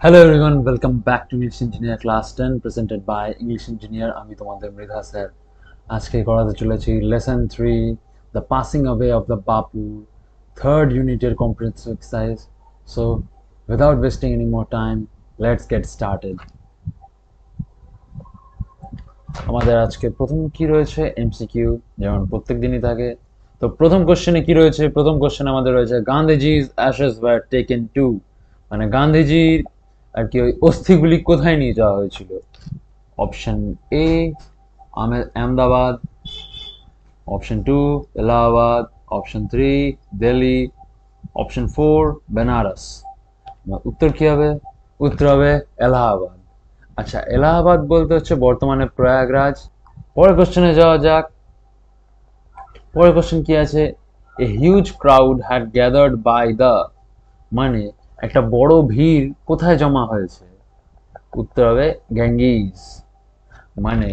Hello everyone, welcome back to English Engineer Class 10 presented by English Engineer. আমি তোমাদের Mridha sir. আজকে করাতে চলেছি Lesson 3 The Passing Away of the Bapu, third unit comprehensive exercise. So without wasting any more time, let's get started. আমাদের আজকে প্রথম কি রয়েছে এমসিকিউ, যেমন প্রত্যেক দিনই থাকে। তো প্রথম কোশ্চেনে কি রয়েছে? প্রথম কোশ্চেনে আমাদের রয়েছে গান্ধীজি's ashes were taken to, মানে গান্ধীজির আর কি ওই অস্থিগুলি কোথায় নিয়ে যাওয়া হয়েছিল? Option A Ahmedabad, option 2 Allahabad, option 3 Delhi, option 4 Benaras. উত্তর কি হবে? উত্তর হবে এলাহাবাদ। আচ্ছা, এলাহাবাদ বলতে হচ্ছে বর্তমানে প্রয়াগরাজ। পরের কোশ্চেনে যাওয়া যাক। পরের কোশ্চেন কি আছে? A huge crowd had gathered by the, মানে একটা বড় ভিড় কোথায় জমা হয়েছে? উত্তর হবে গ্যাঙ্গিস। মানে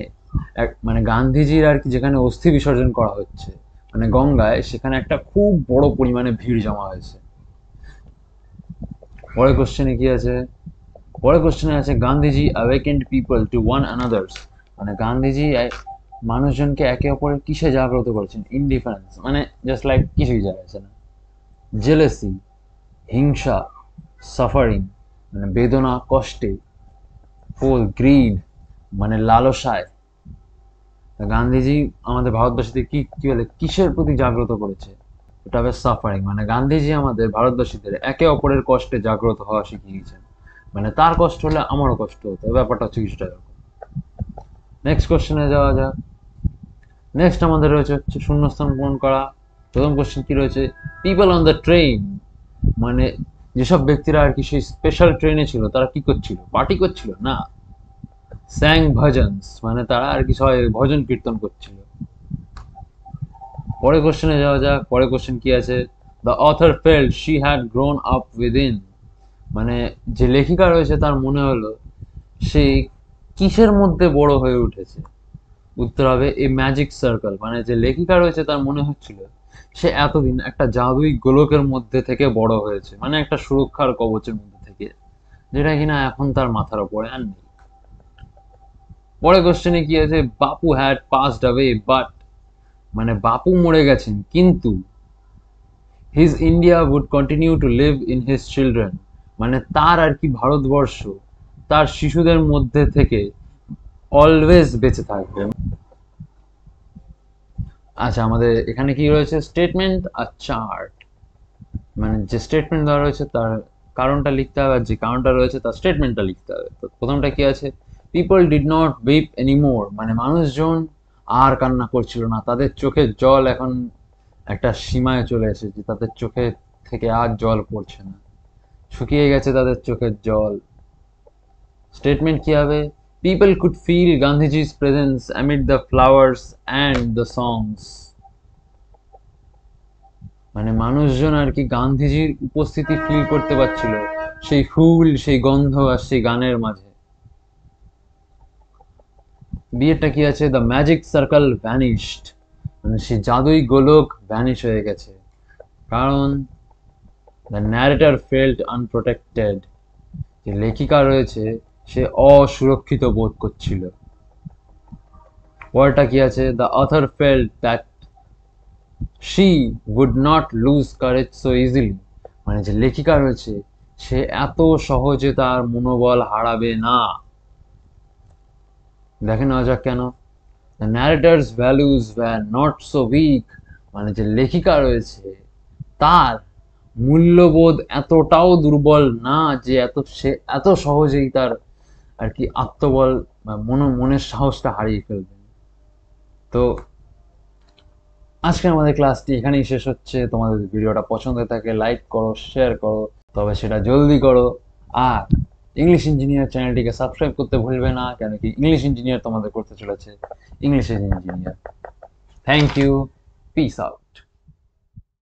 মানে গান্ধীজির আর কি যেখানে অস্থি বিসর্জন করা হচ্ছে, মানে গঙ্গায়, সেখানে একটা খুব বড় পরিমাণে ভিড় জমা হয়েছে। পরের কোশ্চেনে কি আছে? পরের কোশ্চেনে আছে Gandhiji awakened people to one another's, মানে গান্ধীজি মানুষজনকে একে অপরের কিসে জাগ্রত করেছেন? ইনডিফারেন্স, মানে জাস্ট লাইক কিছুই যায় আসে না। জেলেসি, হিংসা, সাফারিং মানে বেদনা কষ্টে, ফুল গ্রিড মানে লালসায়। গান্ধীজি আমাদের ভারতবাসীদের কি কি বলে কিসের প্রতি জাগ্রত করেছে? এটা হবে সাফারিং, মানে গান্ধীজি আমাদের ভারতবাসীদের একে অপরের কষ্টে জাগ্রত হওয়া শিখিয়েছেন। মানে তার কষ্ট হলে আমারও কষ্ট হতো, ব্যাপারটা হচ্ছে কিছুটা এরকম। নেক্সট কোশ্চেনে যাওয়া যাক। নেক্সট আমাদের রয়েছে হচ্ছে শূন্যস্থান পূরণ করা। প্রথম কোশ্চেন কি রয়েছে? পিপল অন দ্য ট্রেন, মানে যেসব ব্যক্তিরা আর কি সেই স্পেশাল ট্রেনে ছিল তারা কি করছিল? পার্টি করছিল না। স্যাং ভজনস, মানে তারা আর কি সবাই ভজন কীর্তন করছিল। পরের কোশ্চেনে যাওয়া যাক। পরের কোশ্চেন কি আছে? The author felt she had grown up within, মানে যে লেখিকা রয়েছে তার মনে হলো সে কিসের মধ্যে বড় হয়ে উঠেছে? উত্তর হবে এ ম্যাজিক সার্কেল, মানে যে লেখিকা রয়েছে তার মনে হচ্ছিল সে এতদিন একটা জাদুই গোলকের মধ্যে থেকে বড় হয়েছে, মানে একটা সুরক্ষার কবচের মধ্যে থেকে, যেটা কিনা এখন তার মাথার উপরে আর নেই। পরের কোশ্চেনে কি আছে? বাপু হ্যাড পাসড অ্যাওয়ে বাট, মানে বাপু মরে গেছেন কিন্তু his India would continue to live in his children, মানে তার আর কি ভারতবর্ষ তার শিশুদের মধ্যে থেকে অলওয়েজ বেঁচে থাকবে। আচ্ছা, আমাদের এখানে কি রয়েছে? স্টেটমেন্ট আর চার্ট, মানে যে স্টেটমেন্ট দেওয়া রয়েছে তার কারণটা লিখতে হবে, আর যে কারণটা রয়েছে তার স্টেটমেন্টটা লিখতে হবে। তো প্রথমটা কি আছে? People did not weep anymore, মানে মানুষজন আর কান্না করছিল না, তাদের চোখের জল এখন একটা সীমায় চলে এসেছে, তাদের চোখে থেকে আর জল পড়ছে না, শুকিয়ে গেছে তাদের চোখের জল। স্টেটমেন্ট কি হবে? People could feel Gandhiji's presence amid the flowers and the songs, মানে মানুষজন আর কি গান্ধীজির উপস্থিতি ফিল করতে পারছিল সেই ফুল, সেই গন্ধ আর সেই গানের মাঝে। বিয়েটা কি আছে? দ্য ম্যাজিক সার্কেল ভ্যানিশড, মানে সেই জাদুই গোলক ভ্যানিশ হয়ে গেছে, কারণ দ্য ন্যারেটর ফেল্ট আনপ্রোটেক্টেড, যে লেখিকা রয়েছে সে অসুরক্ষিত বোধ করছিল। পরেরটা কি আছে? The author felt that she would not lose courage so easily, মানে যে লেখিকা রয়েছে সে এত সহজে তার মনোবল হারাবে না। দেখে নেওয়া যাক কেন। The narrator's values wire not so weak, মানে যে লেখিকা রয়েছে তার মূল্যবোধ এতটাও দুর্বল না যে সে এত সহজেই তার আর কি আত্মবল বা মনের সাহসটা হারিয়ে ফেলবে। তো আজকে আমাদের ক্লাসটি এখানেই শেষ হচ্ছে। তোমাদের ভিডিওটা পছন্দ থাকে লাইক করো, শেয়ার করো, তবে সেটা জলদি করো। আর ইংলিশ ইঞ্জিনিয়ার চ্যানেলটিকে সাবস্ক্রাইব করতে ভুলবে না, কেন কি ইংলিশ ইঞ্জিনিয়ার তোমাদের করতে চলেছে English engineer. Thank you, peace out.